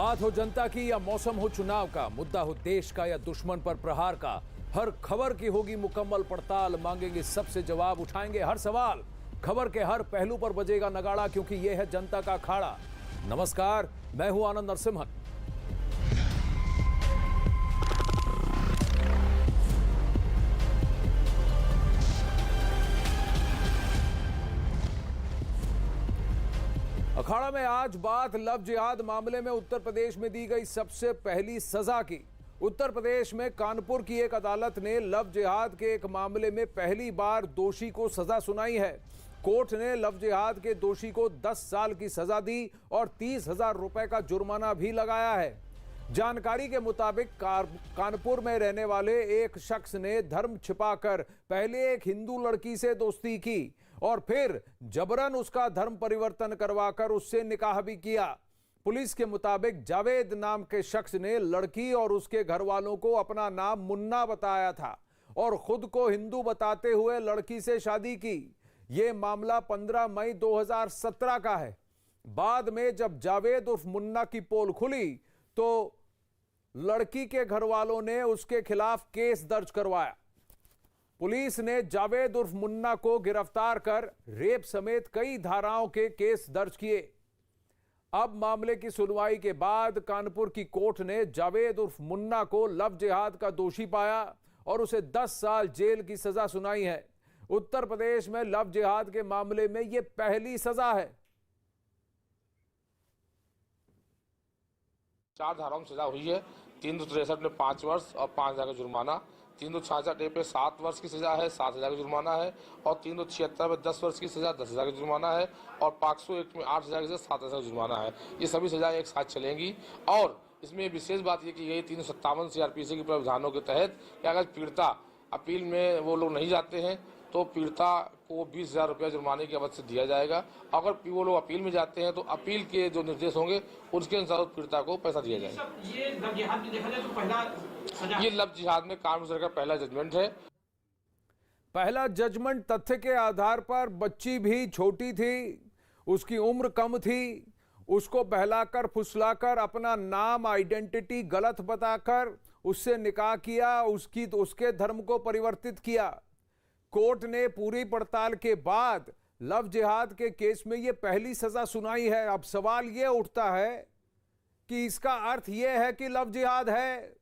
बात हो जनता की या मौसम हो चुनाव का, मुद्दा हो देश का या दुश्मन पर प्रहार का, हर खबर की होगी मुकम्मल पड़ताल। मांगेंगे सबसे जवाब, उठाएंगे हर सवाल। खबर के हर पहलू पर बजेगा नगाड़ा, क्योंकि यह है जनता का अखाड़ा। नमस्कार, मैं हूं आनंद नरसिम्हन। अखाड़ा में आज बात लव जिहाद मामले में उत्तर प्रदेश में दी गई सबसे पहली सजा की। उत्तर प्रदेश में कानपुर की एक अदालत ने लव जिहाद के एक मामले में पहली बार दोषी को सजा सुनाई है। कोर्ट ने लव जिहाद के दोषी को 10 साल की सजा दी और 30,000 रुपए का जुर्माना भी लगाया है। जानकारी के मुताबिक कानपुर में रहने वाले एक शख्स ने धर्म छिपाकर पहले एक हिंदू लड़की से दोस्ती की और फिर जबरन उसका धर्म परिवर्तन करवाकर उससे निकाह भी किया। पुलिस के मुताबिक जावेद नाम के शख्स ने लड़की और उसके घर वालों को अपना नाम मुन्ना बताया था और खुद को हिंदू बताते हुए लड़की से शादी की। यह मामला 15 मई 2017 का है। बाद में जब जावेद उर्फ मुन्ना की पोल खुली तो लड़की के घर वालों ने उसके खिलाफ केस दर्ज करवाया। पुलिस ने जावेद उर्फ मुन्ना को गिरफ्तार कर रेप समेत कई धाराओं के केस दर्ज किए। अब मामले की सुनवाई के बाद कानपुर की कोर्ट ने जावेद उर्फ मुन्ना को लव जिहाद का दोषी पाया और उसे 10 साल जेल की सजा सुनाई है। उत्तर प्रदेश में लव जिहाद के मामले में यह पहली सजा है। 4 धाराओं में सजा हुई है। 363 में 5 वर्ष और 5,000 का जुर्माना, 366 पे 7 वर्ष की सजा है, 7,000 का जुर्माना है और 376 में 10 वर्ष की सजा, 10,000 का जुर्माना है और 501 में 8,000 की सजा, 7,000 का जुर्माना है। ये सभी सजाएं एक साथ चलेंगी और इसमें विशेष बात ये की गई 357 सीआरपीसी के प्रावधानों के तहत कि अगर पीड़िता अपील में वो लोग नहीं जाते हैं तो पीड़िता को 20,000 रुपया जुर्माने की अवध से दिया जाएगा। अगर वो लोग अपील में जाते हैं तो अपील के जो निर्देश होंगे उसके अनुसार पीड़िता को पैसा दिया जाएगा। ये लव जिहाद में देखा जाए तो ये लव जिहाद में कानून सरकार का पहला जजमेंट है। पहला जजमेंट तथ्य के आधार पर बच्ची भी छोटी थी, उसकी उम्र कम थी, उसको बहलाकर फुसलाकर अपना नाम आइडेंटिटी गलत बताकर उससे निकाह किया, उसके धर्म को परिवर्तित किया। कोर्ट ने पूरी पड़ताल के बाद लव जिहाद के केस में यह पहली सजा सुनाई है। अब सवाल यह उठता है कि इसका अर्थ यह है कि लव जिहाद है।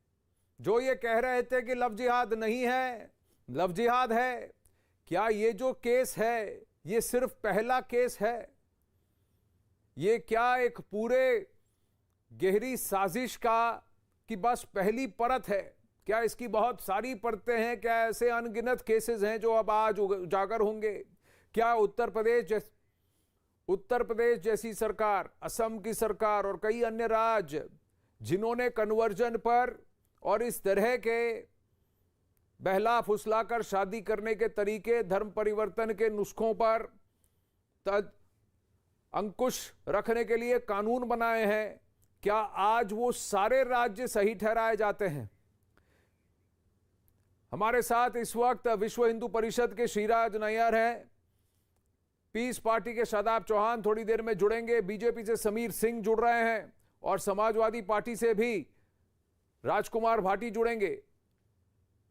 जो ये कह रहे थे कि लव जिहाद नहीं है, लव जिहाद है। क्या ये जो केस है ये सिर्फ पहला केस है? ये क्या एक पूरे गहरी साजिश की बस पहली परत है? क्या इसकी बहुत सारी परतें हैं? क्या ऐसे अनगिनत केसेस हैं जो अब आज उजागर होंगे? क्या उत्तर प्रदेश जैसी सरकार, असम की सरकार और कई अन्य राज्य जिन्होंने कन्वर्जन पर और इस तरह के बहला फुसलाकर शादी करने के तरीके, धर्म परिवर्तन के नुस्खों पर अंकुश रखने के लिए कानून बनाए हैं, क्या आज वो सारे राज्य सही ठहराए जाते हैं? हमारे साथ इस वक्त विश्व हिंदू परिषद के श्रीराज नायर हैं, पीस पार्टी के शादाब चौहान थोड़ी देर में जुड़ेंगे, बीजेपी से समीर सिंह जुड़ रहे हैं और समाजवादी पार्टी से भी राजकुमार भाटी जुड़ेंगे।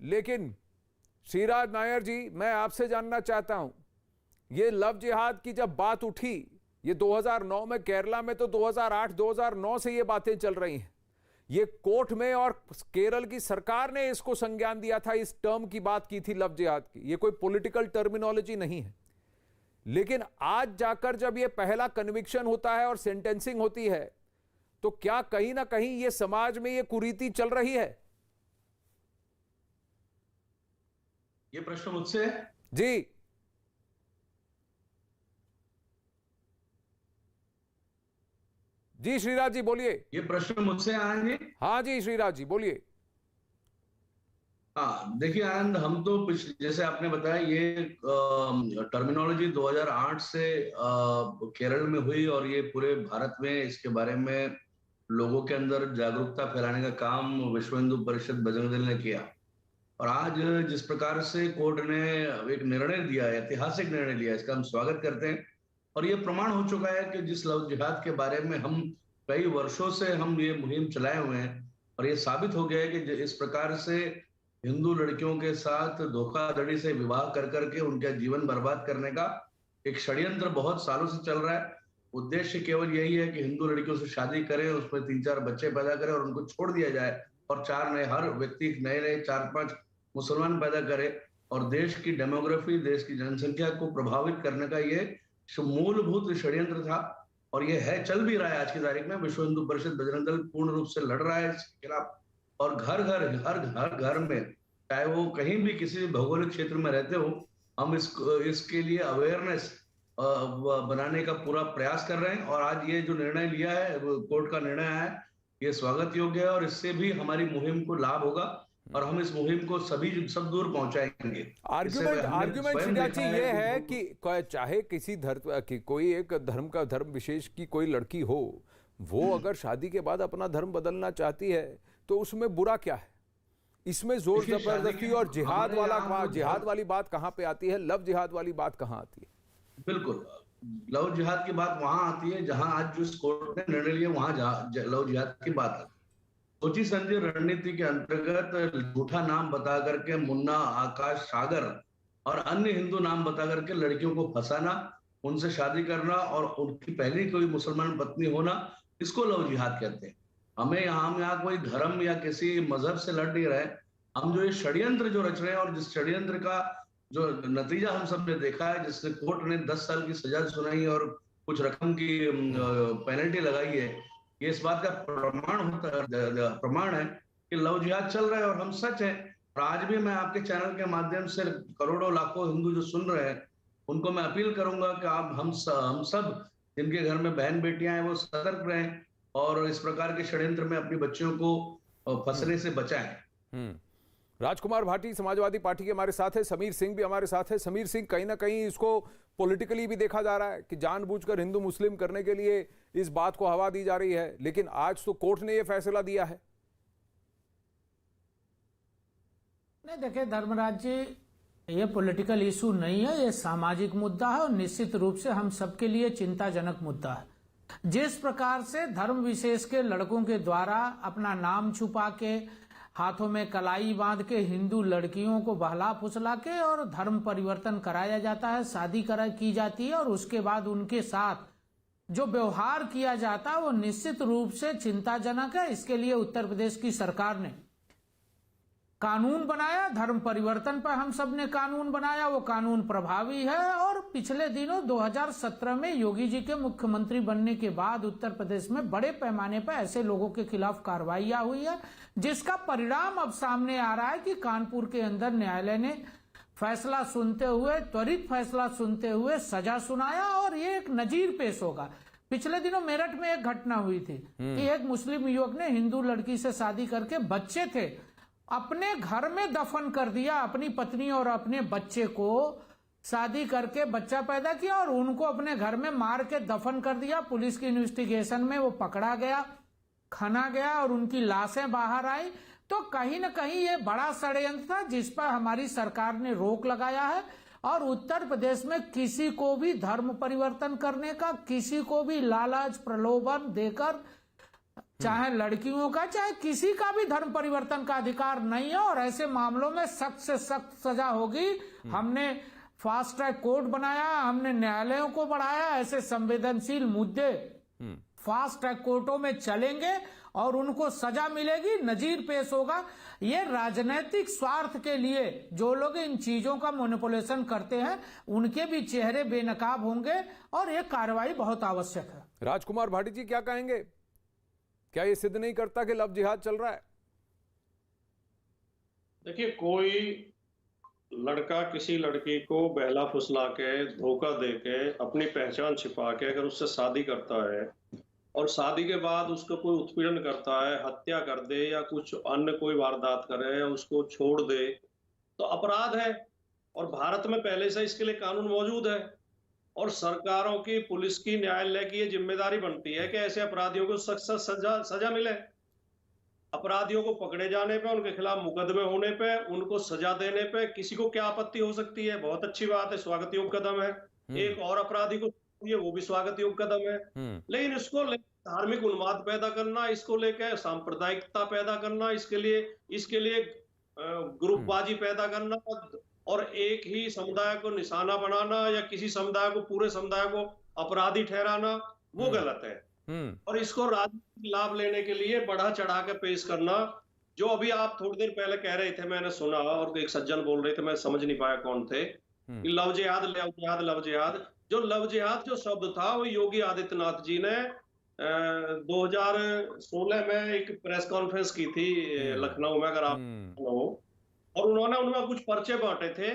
लेकिन श्रीराज नायर जी, मैं आपसे जानना चाहता हूं, ये लव जिहाद की जब बात उठी, ये 2009 में केरला में, तो 2008-2009 से ये बातें चल रही हैं। ये कोर्ट में और केरल की सरकार ने इसको संज्ञान दिया था, इस टर्म की बात की थी लव जिहाद की। ये कोई पॉलिटिकल टर्मिनोलॉजी नहीं है। लेकिन आज जाकर जब ये पहला कन्विक्शन होता है और सेंटेंसिंग होती है, तो क्या कहीं ना कहीं ये समाज में ये कुरीति चल रही है? ये प्रश्न मुझसे जी जी श्रीराज जी बोलिए। ये प्रश्न मुझसे आएंगे? हाँ जी श्रीराज जी बोलिए। हाँ देखिए आनंद, हम तो जैसे आपने बताया ये टर्मिनोलॉजी 2008 से केरल में हुई और ये पूरे भारत में इसके बारे में लोगों के अंदर जागरूकता फैलाने का काम विश्व हिंदू परिषद बजरंग दल ने किया। और आज जिस प्रकार से कोर्ट ने एक निर्णय दिया, ऐतिहासिक निर्णय लिया, इसका हम स्वागत करते हैं। और ये प्रमाण हो चुका है कि जिस लव जिहाद के बारे में हम कई वर्षों से हम ये मुहिम चलाए हुए हैं और ये साबित हो गया है कि इस प्रकार से हिंदू लड़कियों के साथ धोखाधड़ी से विवाह कर करके उनका जीवन बर्बाद करने का एक षड्यंत्र बहुत सालों से चल रहा है। उद्देश्य केवल यही है कि हिंदू लड़कियों से शादी करें, उसमें 3-4 बच्चे पैदा करें और उनको छोड़ दिया जाए और हर व्यक्ति नए 4-5 मुसलमान पैदा करे और देश की डेमोग्राफी, देश की जनसंख्या को प्रभावित करने का ये मूलभूत षड्यंत्र था और ये है, चल भी रहा है। आज की तारीख में विश्व हिंदू परिषद बजरंग दल पूर्ण रूप से लड़ रहा है इसके खिलाफ और हर घर में, चाहे वो कहीं भी किसी भी भौगोलिक क्षेत्र में रहते हो, हम इसके लिए अवेयरनेस बनाने का पूरा प्रयास कर रहे हैं। और आज ये जो निर्णय लिया है, कोर्ट का निर्णय है, ये स्वागत योग्य है और इससे भी हमारी मुहिम को लाभ होगा और हम इस मुहिम को सब दूर पहुंचाएंगे। आर्गुमेंट शिवराज जी ये है कि चाहे किसी धर्म की कोई एक धर्म विशेष की कोई लड़की हो, वो अगर शादी के बाद अपना धर्म बदलना चाहती है तो उसमें बुरा क्या है? इसमें जोर जबरदस्ती और जिहाद वाली बात कहां पे आती है? लव जिहाद वाली बात कहां आती है? बिल्कुल, लव जिहाद की बात वहां आती है जहां आज जो कोर्ट ने निर्णय लिया वहां लव जिहाद की बात आती है। सोची समझी रणनीति के अंतर्गत झूठा नाम बता करके मुन्ना, आकाश, सागर और अन्य हिंदू नाम बता करके लड़कियों को फंसाना, उनसे शादी करना और उनकी पहली कोई मुसलमान पत्नी होना, इसको लव जिहाद कहते हैं। हम यहाँ कोई धर्म या किसी मजहब से लड़ नहीं रहे। हम जो ये षड्यंत्र जो रच रहे हैं और जिस षड्यंत्र का जो नतीजा हम सब ने देखा है, जिसने कोर्ट ने 10 साल की सजा सुनाई और कुछ रकम की पेनल्टी लगाई है, ये इस बात का प्रमाण है कि लव जिहाद चल रहा है और हम सच है। और आज भी मैं आपके चैनल के माध्यम से करोड़ों लाखों हिंदू जो सुन रहे हैं, उनको मैं अपील करूंगा कि आप हम सब जिनके घर में बहन बेटियां हैं वो सतर्क रहें और इस प्रकार के षड्यंत्र में अपनी बच्चियों को फंसने से बचाएं। राजकुमार भाटी समाजवादी पार्टी के हमारे साथ है, समीर सिंह भी हमारे साथ है। समीर सिंह, कहीं ना कहीं इसको पॉलिटिकली भी देखा जा रहा है कि जानबूझकर हिंदू मुस्लिम करने के लिए इस बात को हवा दी जा रही है, लेकिन आज तो कोर्ट ने यह फैसला दिया है। नहीं, देखिए धर्मराज जी, ये पॉलिटिकल इशू नहीं है, ये सामाजिक मुद्दा है और निश्चित रूप से हम सबके लिए चिंताजनक मुद्दा है। जिस प्रकार से धर्म विशेष के लड़कों के द्वारा अपना नाम छुपा के, हाथों में कलाई बांध के हिंदू लड़कियों को बहला फुसला के और धर्म परिवर्तन कराया जाता है, शादी की जाती है और उसके बाद उनके साथ जो व्यवहार किया जाता है वो निश्चित रूप से चिंताजनक है। इसके लिए उत्तर प्रदेश की सरकार ने कानून बनाया, धर्म परिवर्तन पर हम सब ने कानून बनाया, वो कानून प्रभावी है। और पिछले दिनों 2017 में योगी जी के मुख्यमंत्री बनने के बाद उत्तर प्रदेश में बड़े पैमाने पर ऐसे लोगों के खिलाफ कार्रवाइयां हुई है, जिसका परिणाम अब सामने आ रहा है कि कानपुर के अंदर न्यायालय ने फैसला सुनते हुए, त्वरित फैसला सुनते हुए सजा सुनाया और ये एक नजीर पेश होगा। पिछले दिनों मेरठ में एक घटना हुई थी कि एक मुस्लिम युवक ने हिंदू लड़की से शादी करके, बच्चे थे, अपने घर में दफन कर दिया। अपनी पत्नी और अपने बच्चे को शादी करके बच्चा पैदा किया और उनको अपने घर में मार के दफन कर दिया। पुलिस की इन्वेस्टिगेशन में वो पकड़ा गया, खना गया और उनकी लाशें बाहर आई। तो कहीं न कहीं ये बड़ा षड्यंत्र था जिस पर हमारी सरकार ने रोक लगाया है और उत्तर प्रदेश में किसी को भी धर्म परिवर्तन करने का, किसी को भी लालच प्रलोभन देकर, चाहे लड़कियों का चाहे किसी का भी धर्म परिवर्तन का अधिकार नहीं है और ऐसे मामलों में सख्त से सख्त सजा होगी। हमने फास्ट ट्रैक कोर्ट बनाया, हमने न्यायालयों को बढ़ाया। ऐसे संवेदनशील मुद्दे फास्ट ट्रैक कोर्टों में चलेंगे और उनको सजा मिलेगी, नजीर पेश होगा। ये राजनीतिक स्वार्थ के लिए जो लोग इन चीजों का मैनिपुलेशन करते हैं, उनके भी चेहरे बेनकाब होंगे और ये कार्रवाई बहुत आवश्यक है। राजकुमार भाटी जी, क्या कहेंगे? क्या ये सिद्ध नहीं करता कि लव जिहाद चल रहा है? देखिए, कोई लड़का किसी लड़की को बहला फुसला के, धोखा दे के, अपनी पहचान छिपा के अगर उससे शादी करता है और शादी के बाद उसको कोई उत्पीड़न करता है, हत्या कर दे या कुछ अन्य कोई वारदात करे या उसको छोड़ दे, तो अपराध है। और भारत में पहले से इसके लिए कानून मौजूद है और सरकारों की, पुलिस की, न्यायालय की ये जिम्मेदारी बनती है कि ऐसे अपराधियों को सख्त सजा मिले। अपराधियों को पकड़े जाने पे, उनके खिलाफ मुकदमे होने पे, उनको सजा देने पे किसी को क्या आपत्ति हो सकती है? बहुत अच्छी बात है, स्वागत योग्य कदम है। एक और अपराधी को वो भी स्वागत योग्य कदम है। लेकिन इसको धार्मिक उन्माद पैदा करना, इसको लेकर सांप्रदायिकता पैदा करना, इसके लिए ग्रुपबाजी पैदा करना और एक ही समुदाय को निशाना बनाना या किसी समुदाय को, पूरे समुदाय को अपराधी ठहराना, वो गलत है। और इसको राजनीतिक लाभ लेने के लिए बढ़ा चढ़ा के पेश करना, जो अभी आप थोड़ी देर पहले कह रहे थे, मैंने सुना और एक सज्जन बोल रहे थे, मैं समझ नहीं पाया कौन थे, कि लव जिहाद लव जिहाद लव जिहाद। जो लव जिहाद जो शब्द था वो योगी आदित्यनाथ जी ने 2016 में एक प्रेस कॉन्फ्रेंस की थी लखनऊ में, अगर आप हो, और उन्होंने उनमें कुछ पर्चे बांटे थे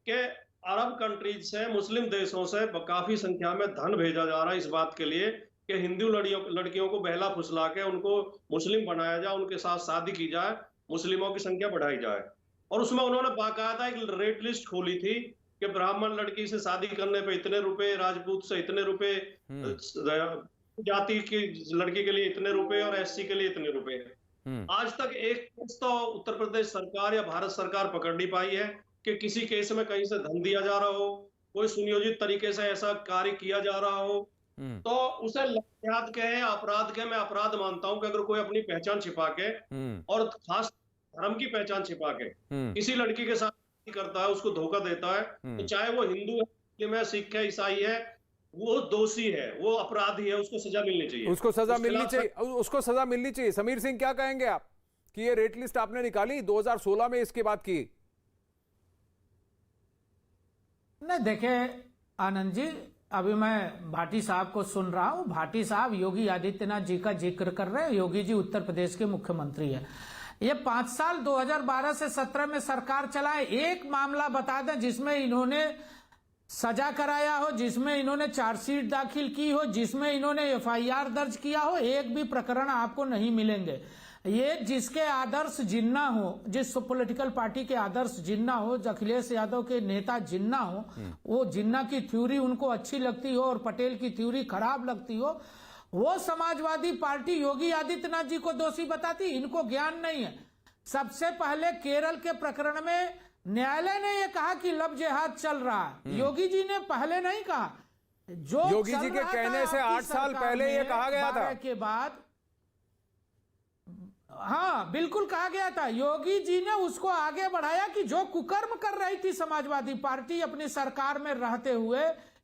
कि अरब कंट्रीज से, मुस्लिम देशों से काफी संख्या में धन भेजा जा रहा है इस बात के लिए कि हिंदू लड़कियों को बहला फुसला के उनको मुस्लिम बनाया जाए, उनके साथ शादी की जाए, मुस्लिमों की संख्या बढ़ाई जाए। और उसमें उन्होंने बाकायदा एक रेट लिस्ट खोली थी कि ब्राह्मण लड़की से शादी करने पे इतने रुपए, राजपूत से इतने रुपए, जाति की लड़की के लिए इतने रुपए और एससी के लिए इतने रुपए। आज तक एक केस तो उत्तर प्रदेश सरकार या भारत सरकार पकड़ नहीं पाई है कि किसी केस में कहीं से धन दिया जा रहा हो, कोई सुनियोजित तरीके से ऐसा कार्य किया जा रहा हो, तो उसे जिहाद कहे, अपराध कहे। मैं अपराध मानता हूं कि अगर कोई अपनी पहचान छिपा के और खास धर्म की पहचान छिपा के किसी लड़की के साथ करता है, उसको धोखा देता है, तो चाहे वो हिंदू है, मुस्लिम है, सिख है, ईसाई है, वो दोषी है, वो अपराधी है, उसको सजा मिलनी चाहिए। उसको सजा मिलनी चाहिए, उसको सजा मिलनी चाहिए। समीर सिंह, क्या कहेंगे आप कि ये रेट लिस्ट आपने निकाली 2016 में, इसके बाद की? नहीं, देखे आनंद जी, अभी मैं भाटी साहब को सुन रहा हूं। भाटी साहब योगी आदित्यनाथ जी का जिक्र कर रहे हैं। योगी जी उत्तर प्रदेश के मुख्यमंत्री है। ये 5 साल 2012 से 17 में सरकार चलाए, एक मामला बता दें जिसमें इन्होंने सजा कराया हो, जिसमें इन्होंने चार्जशीट दाखिल की हो, जिसमें इन्होंने एफआईआर दर्ज किया हो, एक भी प्रकरण आपको नहीं मिलेंगे। ये जिसके आदर्श जिन्ना हो, जिस पॉलिटिकल पार्टी के आदर्श जिन्ना हो, अखिलेश यादव के नेता जिन्ना हो, वो जिन्ना की थ्योरी उनको अच्छी लगती हो और पटेल की थ्योरी खराब लगती हो, वो समाजवादी पार्टी योगी आदित्यनाथ जी को दोषी बताती। इनको ज्ञान नहीं है। सबसे पहले केरल के प्रकरण में न्यायालय ने यह कहा कि लव जिहाद चल रहा है। योगी जी ने पहले नहीं कहा। जो योगी जी के कहने से 8 साल पहले ये कहा गया था के बाद, हाँ बिल्कुल कहा गया था। योगी जी ने उसको आगे बढ़ाया कि जो कुकर्म कर रही थी समाजवादी पार्टी अपनी सरकार में रहते हुए,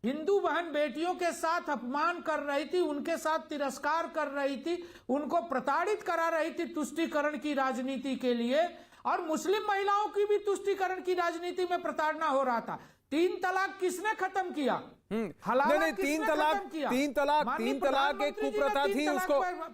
हिंदू बहन बेटियों के साथ अपमान कर रही थी, उनके साथ तिरस्कार कर रही थी, उनको प्रताड़ित करा रही थी तुष्टीकरण की राजनीति के लिए, और मुस्लिम महिलाओं की भी तुष्टीकरण की राजनीति में प्रताड़ना हो रहा था। 3 तलाक किसने खत्म किया? नहीं, 3 तलाक एक कुप्रथा थी उसको,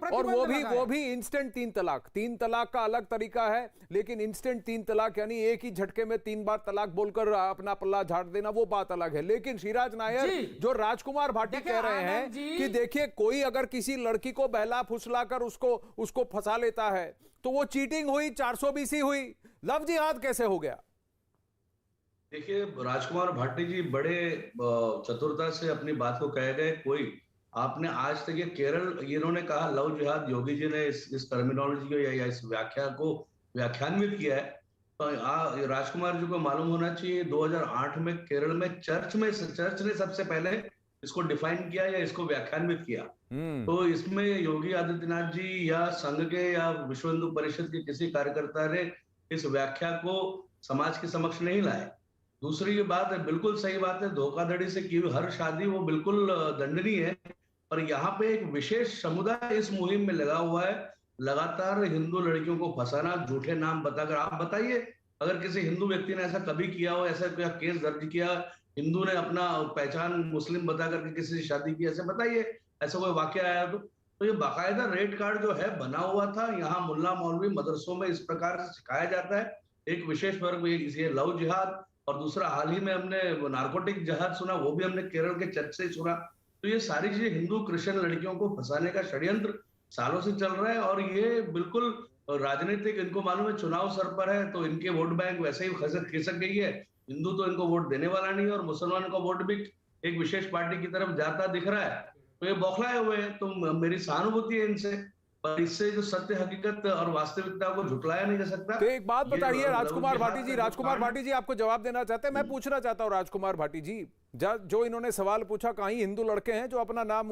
और वो भी इंस्टेंट 3 तलाक। 3 तलाक का अलग तरीका है, लेकिन इंस्टेंट 3 तलाक यानी एक ही झटके में 3 बार तलाक बोलकर अपना पल्ला झाड़ देना, वो बात अलग है। लेकिन श्रीराज नायर, जो राजकुमार भाटी कह रहे हैं कि देखिए, कोई अगर किसी लड़की को बहला फुसलाकर उसको फंसा लेता है तो वो चीटिंग हुई, 420 हुई, लव जिहाद कैसे हो गया? देखिए, राजकुमार भाटी जी बड़े चतुरता से अपनी बात को कह गए। कोई आपने आज तक ये केरल, इन्होंने कहा लव जिहाद, योगी जी ने इस टर्मिनोलॉजी को या इस व्याख्या को व्याख्यान्वित किया है। तो राजकुमार जी को मालूम होना चाहिए 2008 में केरल में चर्च ने सबसे पहले इसको डिफाइन किया या इसको व्याख्यान्वित किया। तो इसमें योगी आदित्यनाथ जी या संघ के या विश्व हिंदू परिषद के किसी कार्यकर्ता ने इस व्याख्या को समाज के समक्ष नहीं लाए। दूसरी बात है, बिल्कुल सही बात है, धोखाधड़ी से की हुई हर शादी वो बिल्कुल दंडनीय है। पर यहाँ पे एक विशेष समुदाय इस मुहिम में लगा हुआ है, लगातार हिंदू लड़कियों को फंसाना, झूठे नाम बताकर। आप बताइए, अगर किसी हिंदू व्यक्ति ने ऐसा कभी किया हो, ऐसा कोई केस दर्ज किया, हिंदू ने अपना पहचान मुस्लिम बता करके किसी से शादी की, ऐसे बताइए, ऐसा कोई वाक्य आया तो ये बाकायदा रेड कार्ड जो है बना हुआ था। यहाँ मुल्ला मौलवी मदरसों में इस प्रकार से सिखाया जाता है। एक विशेष वर्ग ये लव जिहाद, और दूसरा हाल ही में हमने नार्कोटिक जिहाद सुना, वो भी हमने केरल के चर्च से सुना। तो ये सारी चीजें हिंदू क्रिश्चियन लड़कियों को फंसाने का षड्यंत्र सालों से चल रहा है, और ये बिल्कुल राजनीतिक, इनको मालूम है चुनाव सर पर है, तो इनके वोट बैंक वैसे ही खिसक गई है। हिंदू तो इनको वोट देने वाला नहीं है, और मुसलमान का वोट भी एक विशेष पार्टी की तरफ जाता दिख रहा है। तो ये बौखलाए हुए हैं। तो मेरी सहानुभूति है इनसे, पर इससे जो सत्य हकीकत और वास्तविकता को झुटलाया नहीं जा सकता। तो एक बात ये बताइए लव राजकुमार जिहाद भाटी जी, का जो राजकुमार कांड- भाटी जी आपको जवाब देना चाहते हैं, मैं पूछना चाहता हूं राजकुमार भाटी जी, जो इन्होंने सवाल पूछा, कहीं हिंदू लड़के हैं जो अपना नाम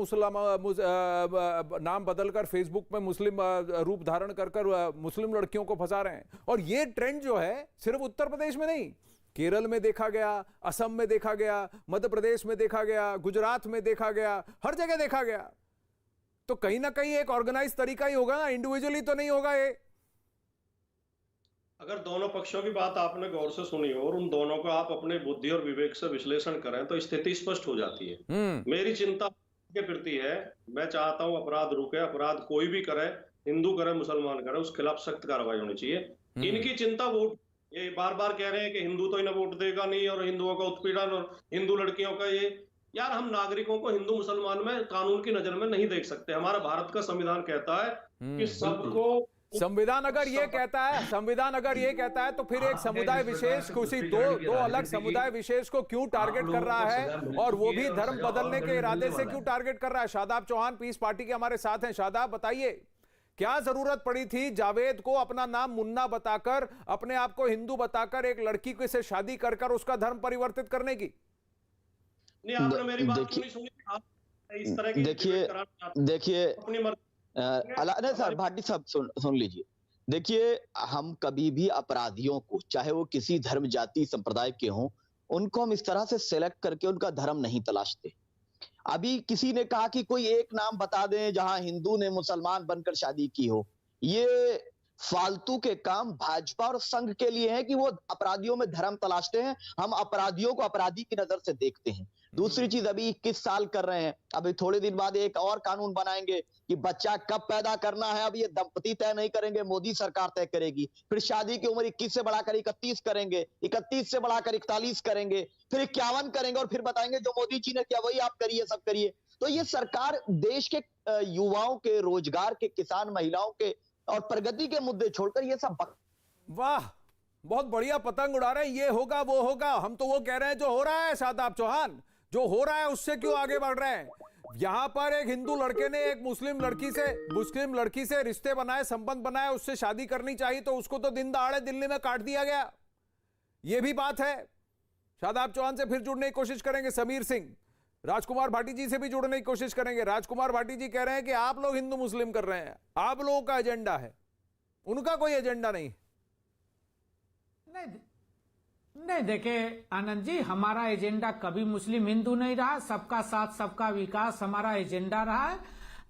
नाम बदलकर फेसबुक में मुस्लिम रूप धारण कर मुस्लिम लड़कियों को फंसा रहे हैं, और ये ट्रेंड जो है सिर्फ उत्तर प्रदेश में नहीं, केरल में देखा गया, असम में देखा गया, मध्य प्रदेश में देखा गया, गुजरात में देखा गया, हर जगह देखा गया। तो कहीं ना कहीं एक ऑर्गेनाइज तरीका ही होगा ना, इंडिविजुअली तो नहीं होगा ये। अगर दोनों पक्षों की बात आपने गौर से सुनी हो और उन दोनों को आप अपने बुद्धि और विवेक से विश्लेषण करें तो स्थिति स्पष्ट हो जाती है। मेरी चिंता के प्रति है, मैं चाहता हूं अपराध रुके, अपराध कोई भी करे, हिंदू करे मुसलमान करे, उसके खिलाफ सख्त कार्रवाई होनी चाहिए। इनकी चिंता वोट, ये बार बार कह रहे हैं कि हिंदू तो इन्हें वोट देगा नहीं और हिंदुओं का उत्पीड़न और हिंदू लड़कियों का ये, यार हम नागरिकों को हिंदू मुसलमान में कानून की नजर में नहीं देख सकते। हमारा भारत का संविधान कहता है कि सबको, संविधान अगर ये कहता है, संविधान अगर ये कहता है तो फिर एक समुदाय विशेष, किसी दो अलग समुदाय विशेष को क्यों टारगेट कर रहा है, और वो भी धर्म बदलने के इरादे से क्यों टारगेट कर रहा है? शादाब चौहान पीस पार्टी के हमारे साथ हैं। शादाब बताइए, क्या जरूरत पड़ी थी जावेद को अपना नाम मुन्ना बताकर, अपने आप को हिंदू बताकर एक लड़की से शादी कर उसका धर्म परिवर्तित करने की? नहीं, आपने मेरी बात क्यों नहीं सुनी? आप इस तरह की देखिए नहीं सर, भाटी साहब सुन लीजिए। देखिए, हम कभी भी अपराधियों को, चाहे वो किसी धर्म जाति संप्रदाय के हों, उनको हम इस तरह से सेलेक्ट करके उनका धर्म नहीं तलाशते। अभी किसी ने कहा कि कोई एक नाम बता दें जहां हिंदू ने मुसलमान बनकर शादी की हो। ये फालतू के काम भाजपा और संघ के लिए है कि वो अपराधियों में धर्म तलाशते हैं। हम अपराधियों को अपराधी की नजर से देखते हैं। दूसरी चीज, अभी 21 साल कर रहे हैं, अभी थोड़े दिन बाद एक और कानून बनाएंगे कि बच्चा कब पैदा करना है। अब ये दंपति तय नहीं करेंगे, मोदी सरकार तय करेगी। फिर शादी की उम्र 21 से बढ़ाकर 31 करेंगे, 31 से बढ़ाकर 41 करेंगे, फिर 51 करेंगे, और फिर बताएंगे जो मोदी जी ने किया वही आप करिए, सब करिए। तो ये सरकार देश के युवाओं के, रोजगार के, किसान महिलाओं के और प्रगति के मुद्दे छोड़कर ये सब वाह, बहुत बढ़िया पतंग उड़ा रहे हैं, ये होगा वो होगा। हम तो वो कह रहे हैं जो हो रहा है। शादाब चौहान, जो हो रहा है उससे क्यों आगे बढ़ रहे हैं? यहां पर एक हिंदू लड़के ने एक मुस्लिम लड़की से रिश्ते बनाए, संबंध बनाए, उससे शादी करनी चाहिए तो उसको तो दिन दहाड़े दिल्ली में काट दिया गया। यह भी बात है। शादाब चौहान से फिर जुड़ने की कोशिश करेंगे समीर सिंह, राजकुमार भाटी जी से भी जुड़ने की कोशिश करेंगे। राजकुमार भाटी जी कह रहे हैं कि आप लोग हिंदू मुस्लिम कर रहे हैं, आप लोगों का एजेंडा है, उनका कोई एजेंडा नहीं। नहीं देखिए आनंद जी, हमारा एजेंडा कभी मुस्लिम हिंदू नहीं रहा। सबका साथ सबका विकास हमारा एजेंडा रहा है।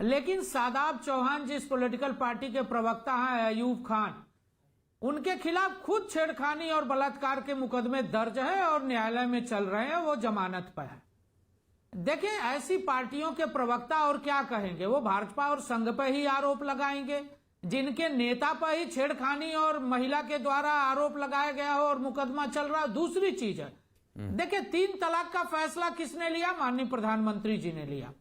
लेकिन शादाब चौहान जिस पॉलिटिकल पार्टी के प्रवक्ता हैं, अयूब खान, उनके खिलाफ खुद छेड़खानी और बलात्कार के मुकदमे दर्ज है और न्यायालय में चल रहे हैं, वो जमानत पर है। देखिए, ऐसी पार्टियों के प्रवक्ता और क्या कहेंगे? वो भाजपा और संघ पर ही आरोप लगाएंगे, जिनके नेता पर ही छेड़खानी और महिला के द्वारा आरोप लगाया गया हो और मुकदमा चल रहा है। दूसरी चीज है, देखिए 3 तलाक का फैसला किसने लिया? माननीय प्रधानमंत्री जी ने लिया।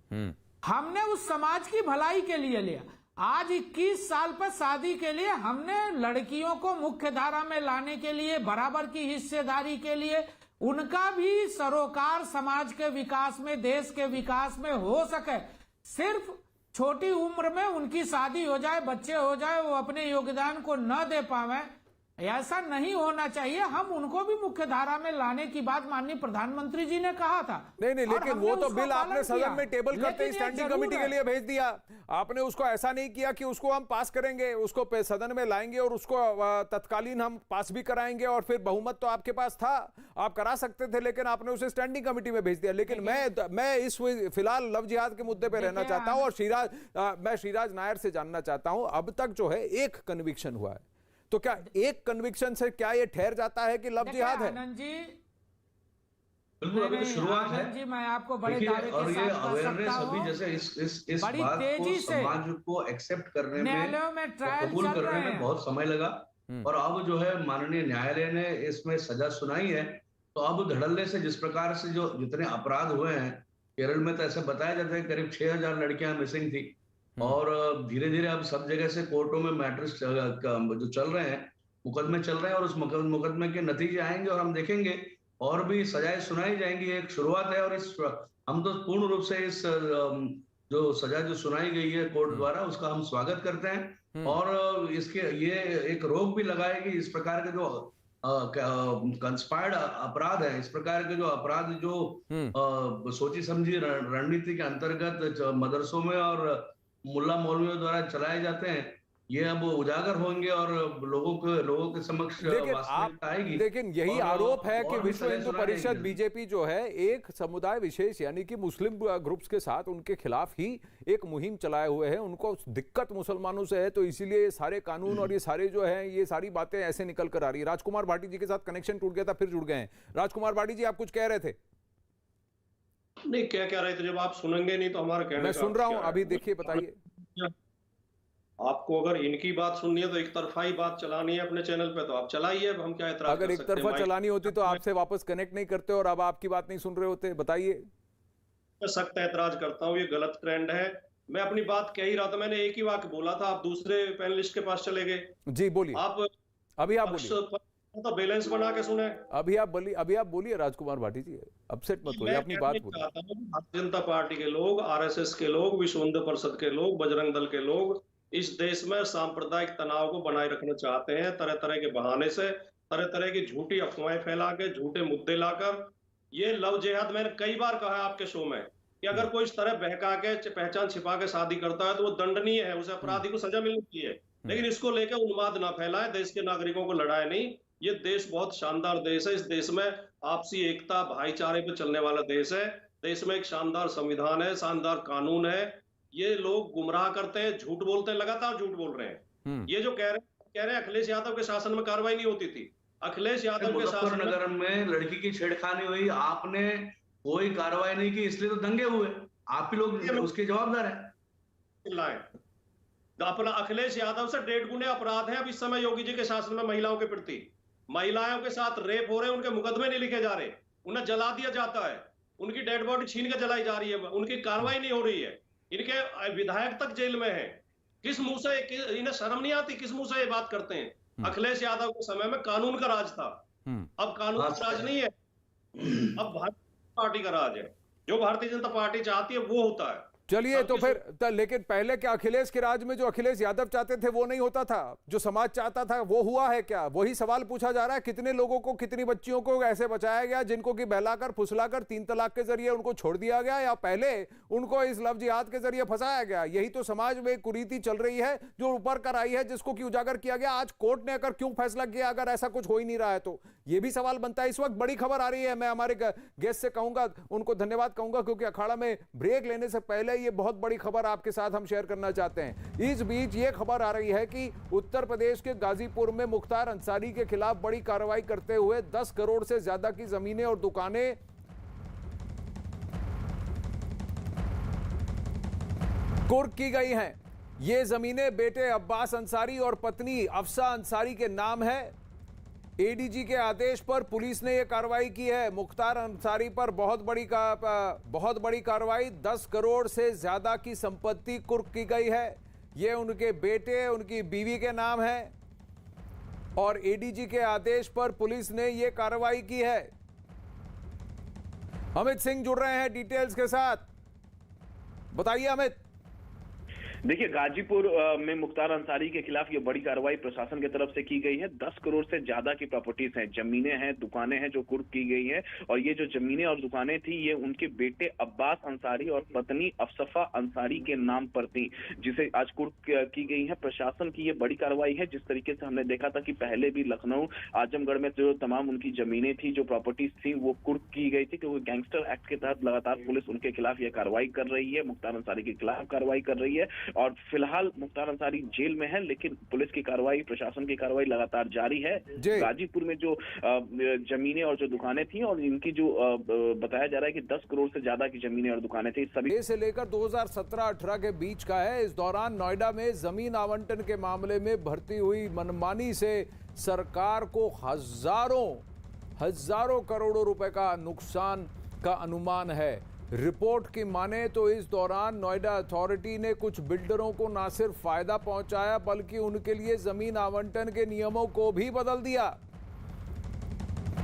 हमने उस समाज की भलाई के लिए लिया। आज 21 साल पर शादी के लिए हमने लड़कियों को मुख्य धारा में लाने के लिए, बराबर की हिस्सेदारी के लिए, उनका भी सरोकार समाज के विकास में, देश के विकास में हो सके। सिर्फ छोटी उम्र में उनकी शादी हो जाए, बच्चे हो जाए, वो अपने योगदान को न दे पावे, ऐसा नहीं होना चाहिए। हम उनको भी मुख्य धारा में लाने की बात माननीय प्रधानमंत्री जी ने कहा था। नहीं, लेकिन वो तो बिल आपने सदन में टेबल करते ही स्टैंडिंग कमेटी के लिए भेज दिया। आपने उसको ऐसा नहीं किया कि उसको हम पास करेंगे, उसको सदन में लाएंगे और उसको तत्कालीन हम पास भी कराएंगे, और फिर बहुमत तो आपके पास था, आप करा सकते थे, लेकिन आपने उसे स्टैंडिंग कमेटी में भेज दिया। लेकिन मैं इस फिलहाल लव जिहाद के मुद्दे पर रहना चाहता हूं, और मैं श्रीराज नायर से जानना चाहता हूं, अब तक जो है एक कन्विक्शन हुआ है, तो क्या एक कन्विक्शन से क्या ये ठहर जाता है कि लव जिहाद है? आनंद जी, बिल्कुल, अभी तो शुरुआत है जी, मैं आपको बड़े दावे और के ये साथ अवेयरनेस अभी जैसे इस बड़ी बात तेजी को से समाज को एक्सेप्ट करने न्यायालयों में में, ट्रायल कबूल चल करने रहे में हैं। बहुत समय लगा, और अब जो है माननीय न्यायालय ने इसमें सजा सुनाई है। तो अब धड़ल्ले से जिस प्रकार से जो जितने अपराध हुए हैं, केरल में तो ऐसे बताया जाता है करीब 6000 लड़कियां मिसिंग थी, और धीरे धीरे अब सब जगह से कोर्टों में मैटर्स जो चल रहे हैं, मुकदमे चल रहे हैं, और उस मुकदमे के नतीजे आएंगे और हम देखेंगे और भी सजाएं सुनाई जाएंगी। एक शुरुआत है, और हम तो पूर्ण रूप से इस जो सजा जो सुनाई गई है कोर्ट द्वारा, उसका हम स्वागत करते हैं। और इसके ये एक रोक भी लगाएगी इस प्रकार के जो कंस्पायर्ड अपराध है, इस प्रकार के जो अपराध जो सोची समझी रणनीति के अंतर्गत मदरसों में और मुल्ला मौलवियों द्वारा चलाए जाते हैं, ये अब उजागर होंगे और लोगों के समक्ष वास्तविकता आएगी। लेकिन यही आरोप है कि विश्व हिंदू परिषद बीजेपी जो है एक समुदाय विशेष यानी कि मुस्लिम ग्रुप्स के साथ उनके खिलाफ ही एक मुहिम चलाए हुए है। उनको दिक्कत मुसलमानों से है, तो इसीलिए ये सारे कानून और ये सारे जो है ये सारी बातें ऐसे निकल कर आ रही है। राजकुमार भाटी जी के साथ कनेक्शन टूट गया था, फिर जुड़ गए हैं। राजकुमार भाटी जी, आप कुछ कह रहे थे? नहीं, क्या कह रहे थे? जब आप सुनेंगे नहीं तो हमारा कहने मैं सुन रहा हूं, अभी देखिए, बताइए। आपको अगर इनकी बात सुननी है तो एक तरफा ही बात चलानी है अपने चैनल पे, तो आप चलाइए। अब हम क्या एतराज अगर एक तरफा चलानी होती तो आपसे वापस कनेक्ट नहीं करते और अब आपकी बात नहीं सुन रहे होते, बताइए। सख्त एतराज करता हूँ, ये गलत ट्रेंड है। मैं अपनी बात कह ही रहा था, मैंने एक ही वाक्य बोला था, आप दूसरे पैनलिस्ट के पास चले गए। जी बोलिए, आप अभी आप बोलिए, तो बैलेंस बना के सुने। अभी आप बोलिए राजकुमार भाटी जी, अपसेट मत होइए, अपनी बात बोलिए। भारतीय जनता पार्टी के लोग, आरएसएस के लोग, विश्व हिंदू परिषद के लोग, बजरंग दल के लोग इस देश में सांप्रदायिक तनाव को बनाए रखना चाहते हैं, तरह तरह के बहाने से, तरह तरह की झूठी अफवाहें फैला के, झूठे मुद्दे लाकर। ये लव जिहाद मैंने कई बार कहा है आपके शो में कि अगर कोई इस तरह बहका के, पहचान छिपा के शादी करता है तो वो दंडनीय है, उसे अपराधी को सजा मिलनी चाहिए। लेकिन इसको लेकर उन्माद ना फैलाए, देश के नागरिकों को लड़ाए नहीं। ये देश बहुत शानदार देश है। इस देश में आपसी एकता, भाईचारे पे चलने वाला देश है। देश में एक शानदार संविधान है, शानदार कानून है। ये लोग गुमराह करते हैं, झूठ बोलते हैं, लगातार झूठ बोल रहे हैं। ये जो कह रहे हैं अखिलेश यादव के शासन में कार्रवाई नहीं होती थी। अखिलेश यादव के शासन मुजफ्फरनगर में लड़की की छेड़खानी हुई, आपने कोई कार्रवाई नहीं की, इसलिए तो दंगे हुए। आप ही लोग उसके जवाबदार हैं। अपना अखिलेश यादव से 1.5 गुने अपराध है अब इस समय योगी जी के शासन में महिलाओं के प्रति। महिलाओं के साथ रेप हो रहे हैं, उनके मुकदमे नहीं लिखे जा रहे, उन्हें जला दिया जाता है, उनकी डेड बॉडी छीन के जलाई जा रही है, उनकी कार्रवाई नहीं हो रही है। इनके विधायक तक जेल में है। किस मुंह से, इन्हें शर्म नहीं आती? किस मुंह से ये बात करते हैं? अखिलेश यादव के समय में कानून का राज था, अब कानून का राज नहीं है, अब भारतीय पार्टी का राज है। जो भारतीय जनता पार्टी चाहती है वो होता है। चलिए तो फिर लेकिन पहले क्या अखिलेश के राज में जो अखिलेश यादव चाहते थे वो नहीं होता था? जो समाज चाहता था वो हुआ है क्या? वही सवाल पूछा जा रहा है। कितने लोगों को, कितनी बच्चियों को ऐसे बचाया गया जिनको कि बहलाकर फुसलाकर 3 तलाक के जरिए उनको छोड़ दिया गया, या पहले उनको इस लव जिहाद के जरिए फंसाया गया? यही तो समाज में कुरीति चल रही है जो ऊपर कर आई है, जिसको कि उजागर किया गया। आज कोर्ट ने अगर क्यों फैसला किया, अगर ऐसा कुछ हो ही नहीं रहा है तो ये भी सवाल बनता है। इस वक्त बड़ी खबर आ रही है, मैं हमारे गेस्ट से कहूंगा, उनको धन्यवाद कहूंगा, क्योंकि अखाड़ा में ब्रेक लेने से पहले ये बहुत बड़ी खबर आपके साथ हम शेयर करना चाहते हैं। इस बीच ये खबर आ रही है कि उत्तर प्रदेश के गाजीपुर में मुख्तार अंसारी के खिलाफ बड़ी कार्रवाई करते हुए 10 करोड़ से ज्यादा की जमीनें और दुकानें कुर्क की गई हैं। ये जमीनें बेटे अब्बास अंसारी और पत्नी अफसा अंसारी के नाम है। एडीजी के आदेश पर पुलिस ने यह कार्रवाई की है। मुख्तार अंसारी पर बहुत बड़ी कार्रवाई, 10 करोड़ से ज्यादा की संपत्ति कुर्क की गई है। ये उनके बेटे, उनकी बीवी के नाम है और एडीजी के आदेश पर पुलिस ने यह कार्रवाई की है। अमित सिंह जुड़ रहे हैं डिटेल्स के साथ, बताइए अमित। देखिए, गाजीपुर में मुख्तार अंसारी के खिलाफ ये बड़ी कार्रवाई प्रशासन की तरफ से की गई है। 10 करोड़ से ज्यादा की प्रॉपर्टीज हैं, जमीनें हैं, दुकानें हैं जो कुर्क की गई हैं। और ये जो जमीनें और दुकानें थी ये उनके बेटे अब्बास अंसारी और पत्नी अफसफा अंसारी के नाम पर थी, जिसे आज कुर्क की गई है। प्रशासन की ये बड़ी कार्रवाई है। जिस तरीके से हमने देखा था कि पहले भी लखनऊ, आजमगढ़ में जो तमाम उनकी जमीनें थी, जो प्रॉपर्टीज थी, वो कुर्क की गई थी, क्योंकि गैंगस्टर एक्ट के तहत लगातार पुलिस उनके खिलाफ ये कार्रवाई कर रही है, मुख्तार अंसारी के खिलाफ कार्रवाई कर रही है। और फिलहाल मुख्तार अंसारी जेल में है, लेकिन पुलिस की कार्रवाई, प्रशासन की कार्रवाई लगातार जारी है। गाजीपुर में जो जमीनें और जो दुकानें थी, और इनकी जो बताया जा रहा है कि 10 करोड़ से ज्यादा की जमीनें और दुकानें थी, सभी से लेकर 2017-18 के बीच का है। इस दौरान नोएडा में जमीन आवंटन के मामले में बढ़ती हुई मनमानी से सरकार को हजारों करोड़ों रुपए का नुकसान का अनुमान है। रिपोर्ट की माने तो इस दौरान नोएडा अथॉरिटी ने कुछ बिल्डरों को न सिर्फ फायदा पहुंचाया, बल्कि उनके लिए जमीन आवंटन के नियमों को भी बदल दिया।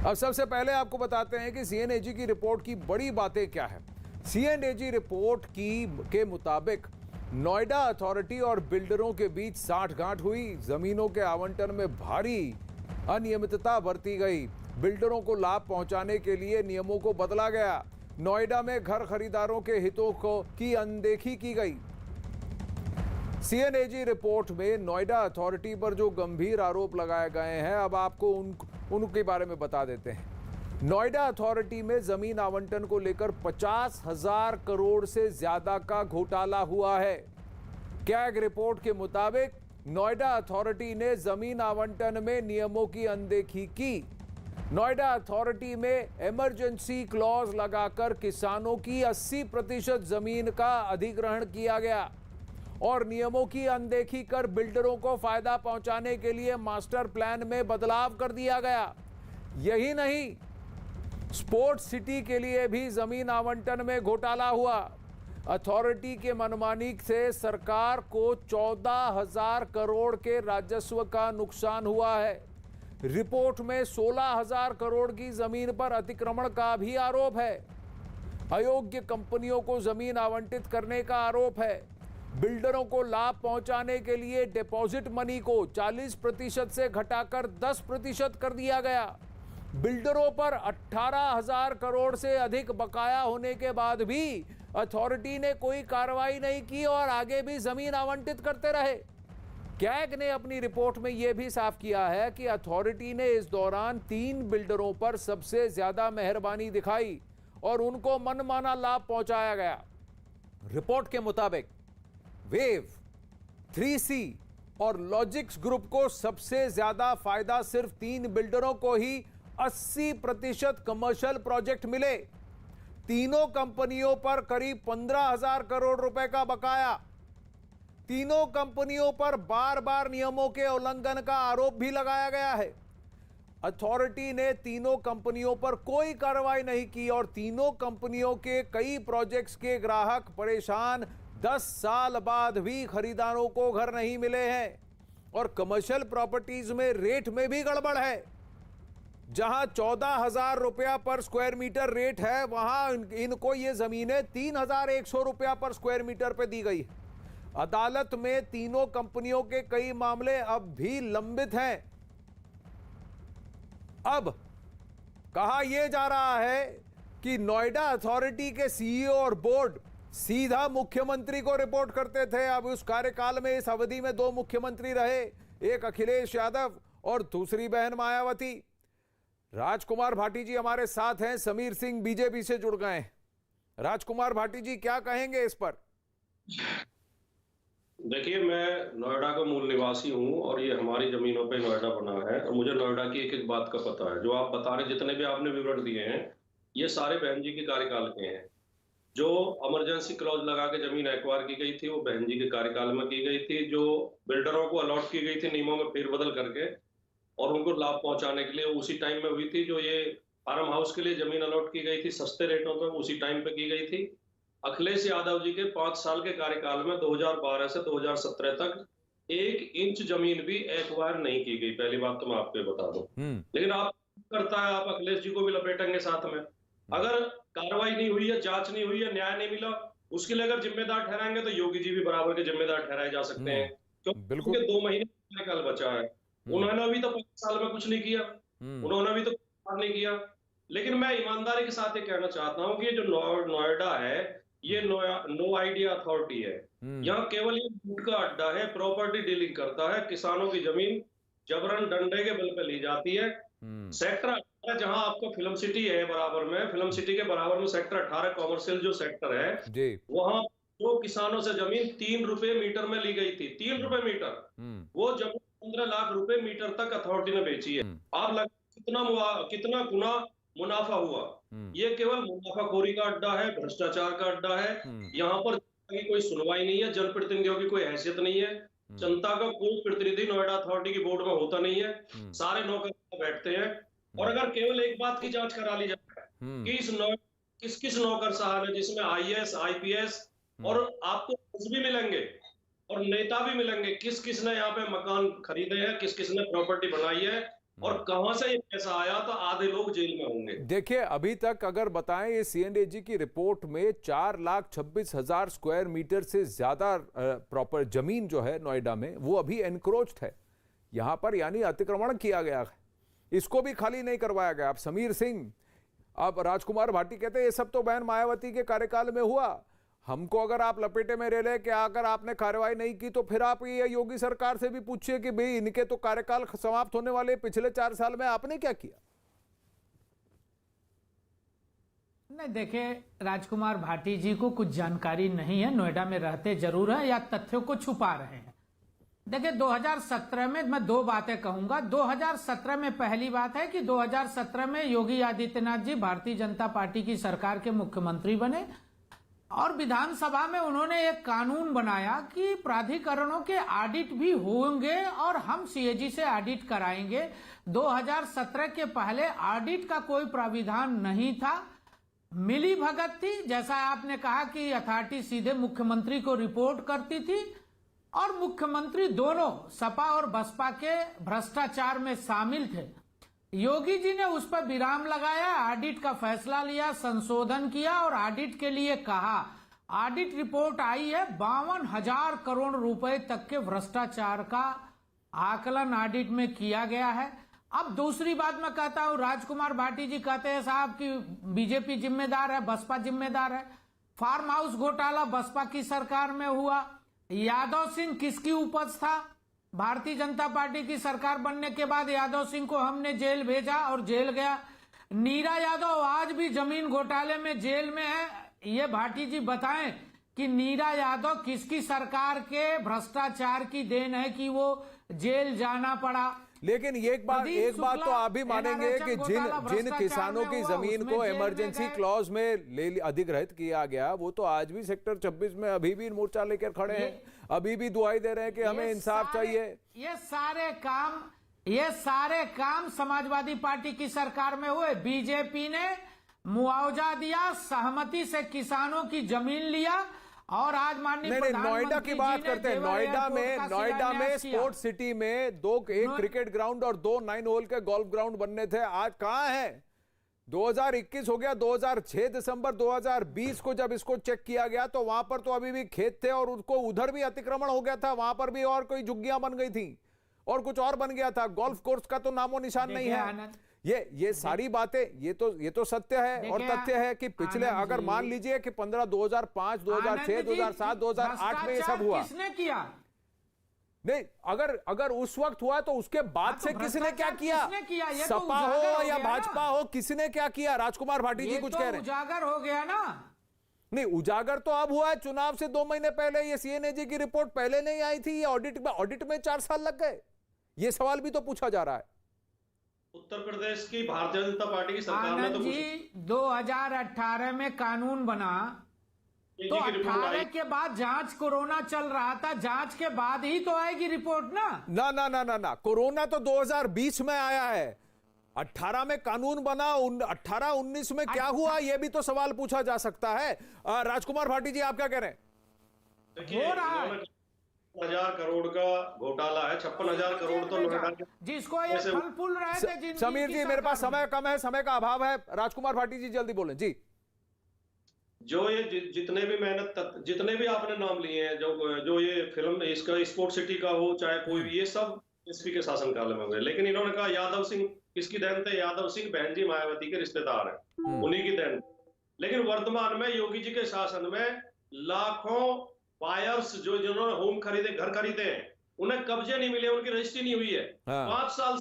अब सबसे पहले आपको बताते हैं कि सीएनएजी की रिपोर्ट की बड़ी बातें क्या है। सीएनएजी रिपोर्ट के मुताबिक नोएडा अथॉरिटी और बिल्डरों के बीच साठगांठ हुई। जमीनों के आवंटन में भारी अनियमितता बरती गई। बिल्डरों को लाभ पहुंचाने के लिए नियमों को बदला गया। नोएडा में घर खरीदारों के हितों की अनदेखी की गई। सीएनएजी रिपोर्ट में नोएडा अथॉरिटी पर जो गंभीर आरोप लगाए गए हैं, अब आपको उनके बारे में बता देते हैं। नोएडा अथॉरिटी में जमीन आवंटन को लेकर 50,000 करोड़ से ज्यादा का घोटाला हुआ है। कैग रिपोर्ट के मुताबिक नोएडा अथॉरिटी ने जमीन आवंटन में नियमों की अनदेखी की। नोएडा अथॉरिटी में इमरजेंसी क्लॉज लगाकर किसानों की 80% जमीन का अधिग्रहण किया गया और नियमों की अनदेखी कर बिल्डरों को फायदा पहुंचाने के लिए मास्टर प्लान में बदलाव कर दिया गया। यही नहीं, स्पोर्ट्स सिटी के लिए भी जमीन आवंटन में घोटाला हुआ। अथॉरिटी के मनमानी से सरकार को 14,000 करोड़ के राजस्व का नुकसान हुआ है। रिपोर्ट में 16,000 करोड़ की जमीन पर अतिक्रमण का भी आरोप है। अयोग्य कंपनियों को जमीन आवंटित करने का आरोप है। बिल्डरों को लाभ पहुंचाने के लिए डिपॉजिट मनी को 40% से घटाकर 10% कर दिया गया। बिल्डरों पर 18,000 करोड़ से अधिक बकाया होने के बाद भी अथॉरिटी ने कोई कार्रवाई नहीं की और आगे भी जमीन आवंटित करते रहे। कैग ने अपनी रिपोर्ट में यह भी साफ किया है कि अथॉरिटी ने इस दौरान 3 बिल्डरों पर सबसे ज्यादा मेहरबानी दिखाई और उनको मनमाना लाभ पहुंचाया गया। रिपोर्ट के मुताबिक वेव, 3C और लॉजिक्स ग्रुप को सबसे ज्यादा फायदा सिर्फ 3 बिल्डरों को ही 80% कमर्शियल प्रोजेक्ट मिले। तीनों कंपनियों पर करीब 15,000 करोड़ रुपए का बकाया। तीनों कंपनियों पर बार बार नियमों के उल्लंघन का आरोप भी लगाया गया है। अथॉरिटी ने तीनों कंपनियों पर कोई कार्रवाई नहीं की और तीनों कंपनियों के कई प्रोजेक्ट्स के ग्राहक परेशान। 10 साल बाद भी खरीदारों को घर नहीं मिले हैं और कमर्शियल प्रॉपर्टीज में रेट में भी गड़बड़ है। जहां 14,000 रुपया पर स्क्वायर मीटर रेट है, वहां इनको ये जमीनें 3,100 रुपया पर स्क्वायर मीटर पे दी गई है। अदालत में तीनों कंपनियों के कई मामले अब भी लंबित हैं। अब कहा यह जा रहा है कि नोएडा अथॉरिटी के सीईओ और बोर्ड सीधा मुख्यमंत्री को रिपोर्ट करते थे। अब उस कार्यकाल में इस अवधि में 2 मुख्यमंत्री रहे, एक अखिलेश यादव और दूसरी बहन मायावती। राजकुमार भाटी जी हमारे साथ हैं, समीर सिंह बीजेपी से जुड़ गए हैं। राजकुमार भाटी जी क्या कहेंगे इस पर? देखिए, मैं नोएडा का मूल निवासी हूं और ये हमारी जमीनों पे नोएडा बना है और मुझे नोएडा की एक एक बात का पता है। जो आप बता रहे, जितने भी आपने विवरण दिए हैं, ये सारे बहन जी के कार्यकाल के हैं। जो इमरजेंसी क्लॉज लगा के जमीन एक्वायर की गई थी वो बहन जी के कार्यकाल में की गई थी। जो बिल्डरों को अलॉट की गई थी नियमों में फेरबदल करके और उनको लाभ पहुंचाने के लिए, उसी टाइम में हुई थी। जो ये फार्म हाउस के लिए जमीन अलॉट की गई थी सस्ते रेटों पर, उसी टाइम पे की गई थी। अखिलेश यादव जी के 5 साल के कार्यकाल में 2012 से 2017 तक 1 इंच जमीन भी एक्वायर नहीं की गई। पहली बात तो मैं आपको बता दूं। लेकिन आप करता है, आप अखिलेश जी को भी लपेटेंगे साथ में। अगर कार्रवाई नहीं हुई है, जांच नहीं हुई है, न्याय नहीं मिला, उसके लिए अगर जिम्मेदार ठहराएंगे तो योगी जी भी बराबर के जिम्मेदार ठहराए जा सकते हैं, क्योंकि 2 महीने कार्यकाल बचा है। उन्होंने अभी तो 5 साल में कुछ नहीं किया, उन्होंने अभी तो कुछ नहीं किया। लेकिन मैं ईमानदारी के साथ ये कहना चाहता हूँ कि जो नोएडा है, ये नो आइडिया अथॉरिटी है। यहाँ केवल ये लूट का अड्डा है, प्रॉपर्टी डीलिंग करता है। किसानों की जमीन जबरन डंडे के बल पे ली जाती है। सेक्टर 18 जहां आपको फिल्म सिटी है बराबर में, फिल्म सिटी के बराबर में सेक्टर 18 कॉमर्शियल जो सेक्टर है, वहां वो किसानों से जमीन 3 रुपए मीटर में ली गई थी। 3 रुपए मीटर, वो जमीन 15 लाख रुपए मीटर तक अथॉरिटी ने बेची है। आप कितना गुना मुनाफा हुआ। ये केवल मुनाफाखोरी का अड्डा है, भ्रष्टाचार का अड्डा है। यहाँ पर कोई सुनवाई नहीं है, जनप्रतिनिधियों की कोई हैसियत नहीं है, जनता का कोई प्रतिनिधि नोएडा अथॉरिटी की बोर्ड में होता नहीं है। सारे नौकर बैठते हैं। और अगर केवल एक बात की जांच करा ली जाए कि किस नौकर साहब है जिसमें IAS IPS और आपको भी मिलेंगे और नेता भी मिलेंगे, किस किस ने यहाँ पे मकान खरीदे हैं, किस किस ने प्रॉपर्टी बनाई है, और कहां से ये पैसा आया, तो आधे लोग जेल में होंगे। देखिए, अभी तक अगर बताएं, ये सीएनएजी की रिपोर्ट में 4,26,000 स्क्वायर मीटर से ज्यादा प्रॉपर जमीन जो है नोएडा में, वो अभी एनक्रोच्ड है यहां पर, यानी अतिक्रमण किया गया है, इसको भी खाली नहीं करवाया गया। अब समीर सिंह, अब राजकुमार भाटी कहते हैं ये सब तो बहन मायावती के कार्यकाल में हुआ, हमको अगर आप लपेटे में ले ले कि अगर आपने कार्रवाई नहीं की तो फिर आप ये योगी सरकार से भी पूछिए कि भाई इनके तो कार्यकाल समाप्त होने वाले, पिछले 4 साल में आपने क्या किया। नहीं, देखिए, राजकुमार भाटी जी को कुछ जानकारी नहीं है, नोएडा में रहते जरूर है या तथ्यों को छुपा रहे हैं। देखिए, 2017 में मैं 2 बातें कहूंगा। 2017 में पहली बात है कि 2017 में योगी आदित्यनाथ जी भारतीय जनता पार्टी की सरकार के मुख्यमंत्री बने और विधानसभा में उन्होंने एक कानून बनाया कि प्राधिकरणों के ऑडिट भी होंगे और हम सीएजी से ऑडिट कराएंगे। 2017 के पहले ऑडिट का कोई प्राविधान नहीं था, मिली भगत थी। जैसा आपने कहा कि अथॉरिटी सीधे मुख्यमंत्री को रिपोर्ट करती थी और मुख्यमंत्री दोनों सपा और बसपा के भ्रष्टाचार में शामिल थे। योगी जी ने उस पर विराम लगाया, ऑडिट का फैसला लिया, संशोधन किया और ऑडिट के लिए कहा। ऑडिट रिपोर्ट आई है, 52,000 करोड़ रुपए तक के भ्रष्टाचार का आकलन ऑडिट में किया गया है। अब दूसरी बात मैं कहता हूं, राजकुमार भाटी जी कहते हैं साहब कि बीजेपी जिम्मेदार है, बसपा जिम्मेदार है। फार्म हाउस घोटाला बसपा की सरकार में हुआ। यादव सिंह किसकी उपज था? भारतीय जनता पार्टी की सरकार बनने के बाद यादव सिंह को हमने जेल भेजा और जेल गया। नीरा यादव आज भी जमीन घोटाले में जेल में है। ये भाटी जी बताएं कि नीरा यादव किसकी सरकार के भ्रष्टाचार की देन है कि वो जेल जाना पड़ा। लेकिन एक बात तो आप भी मानेंगे कि जिन किसानों की जमीन को इमरजेंसी क्लॉज में अधिग्रहित किया गया, वो तो आज भी सेक्टर 26 में अभी भी मोर्चा लेकर खड़े हैं, अभी भी दुआई दे रहे हैं कि हमें इंसाफ चाहिए। ये सारे काम समाजवादी पार्टी की सरकार में हुए। बीजेपी ने मुआवजा दिया, सहमति से किसानों की जमीन लिया और आज माननीय नोएडा की बात करते हैं। नोएडा में स्पोर्ट्स सिटी में एक क्रिकेट ग्राउंड और 2 9 होल के गोल्फ ग्राउंड बनने थे, आज कहां है? 2021 हो गया, 2006 दिसंबर 2020 को जब इसको चेक किया गया तो वहां पर तो अभी भी खेत थे और उसको उधर भी अतिक्रमण हो गया था, वहां पर भी और कोई झुग्गियां बन गई थी और कुछ और बन गया था। गोल्फ कोर्स का तो नामो निशान नहीं है। ये सारी बातें, ये तो सत्य है और तथ्य है कि पिछले, अगर मान लीजिए कि 15, 2005, 2006, 2007, 2008 में ये सब हुआ, किसने किया? नहीं, अगर उस वक्त हुआ तो उसके बाद से किसने क्या किया? सपा हो या भाजपा हो, किसने क्या किया? राजकुमार भाटी जी कुछ कह रहे हैं। उजागर हो गया ना। नहीं, उजागर तो अब हुआ है, चुनाव से 2 महीने पहले। ये सीएनएजी की रिपोर्ट पहले नहीं आई थी, ये ऑडिट में 4 साल लग गए। ये सवाल भी तो पूछा जा रहा है। उत्तर प्रदेश की भारतीय जनता पार्टी की सरकार ने तो 2018 में कानून बना तो 18 के बाद जांच, कोरोना चल रहा था, जांच के बाद ही तो आएगी रिपोर्ट ना। कोरोना तो 2020 में आया है, 18 में कानून बना, 18-19 में क्या हुआ, यह भी तो सवाल पूछा जा सकता है। राजकुमार भाटी जी, आप क्या कह रहे हैं? हो रहा है 1,000 करोड़ का घोटाला है, 56,000 करोड़ तो नोएडा के, जिसको ये फल फूल रहे थे। समीर जी, मेरे पास समय कम है, समय का अभाव है। राजकुमार भाटी जी जल्दी बोलें जी। जो ये जितने भी आपने नाम लिए हैं, जो ये फिल्म इसका स्पोर्ट सिटी का हो चाहे कोई भी, ये सब एसपी के शासनकाल में हुए। लेकिन इन्होंने कहा यादव सिंह किसकी देन थे? यादव सिंह बहन जी मायावती के रिश्तेदार हैं, उन्हीं की देन। लेकिन वर्तमान में योगी जी के शासन में लाखों बायर्स जिन्होंने होम खरीदे, घर खरीदे हैं, उन्हें कब्जे नहीं मिले, उनकी रजिस्ट्री नहीं हुई है। 5 साल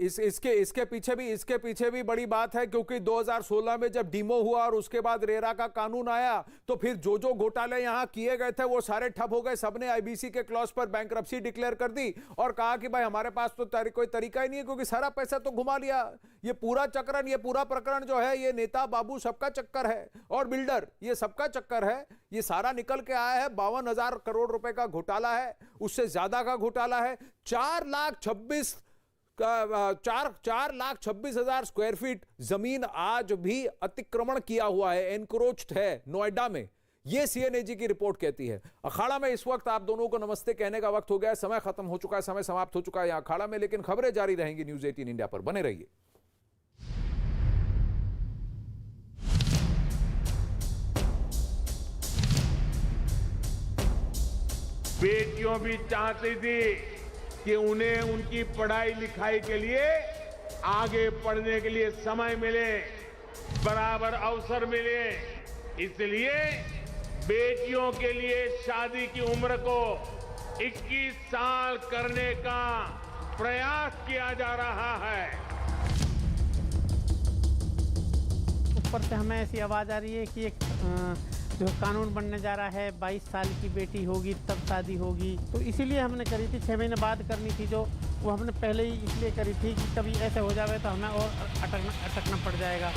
इसके पीछे भी बड़ी बात है, क्योंकि 2016 में जब डीमो हुआ और उसके बाद रेरा का कानून आया तो फिर जो घोटाले यहां किए गए थे वो सारे ठप हो गए। सबने आईबीसी के क्लॉज पर बैंक्रप्सी डिक्लेयर कर दी और कहा कि भाई हमारे पास तो कोई तरीका ही नहीं है, क्योंकि सारा पैसा तो घुमा लिया। ये पूरा चक्रण, ये पूरा प्रकरण जो है, ये नेता बाबू सबका चक्कर है और बिल्डर, ये सबका चक्कर है। ये सारा निकल के आया है, 52,000 करोड़ रुपए का घोटाला है, उससे ज्यादा का घोटाला है। 4,26,000 स्क्वायर फीट जमीन आज भी अतिक्रमण किया हुआ है, एनक्रोच्ड है नोएडा में। ये सीएनएजी की रिपोर्ट कहती है। अखाड़ा में इस वक्त आप दोनों को नमस्ते कहने का वक्त हो गया है, समय खत्म हो चुका है, समय समाप्त हो चुका है यहाँ अखाड़ा में, लेकिन खबरें जारी रहेंगी न्यूज़ 18 इंडिया पर, बने रहिए। बेटियों भी चाहती थी कि उन्हें उनकी पढ़ाई लिखाई के लिए, आगे पढ़ने के लिए समय मिले, बराबर अवसर मिले, इसलिए बेटियों के लिए शादी की उम्र को 21 साल करने का प्रयास किया जा रहा है। ऊपर से हमें ऐसी आवाज आ रही है कि एक जो कानून बनने जा रहा है, 22 साल की बेटी होगी तब शादी होगी, तो इसीलिए हमने करी थी। 6 महीने बाद करनी थी, जो वो हमने पहले ही इसलिए करी थी कि कभी ऐसा हो जाए तो हमें और अटकना पड़ जाएगा।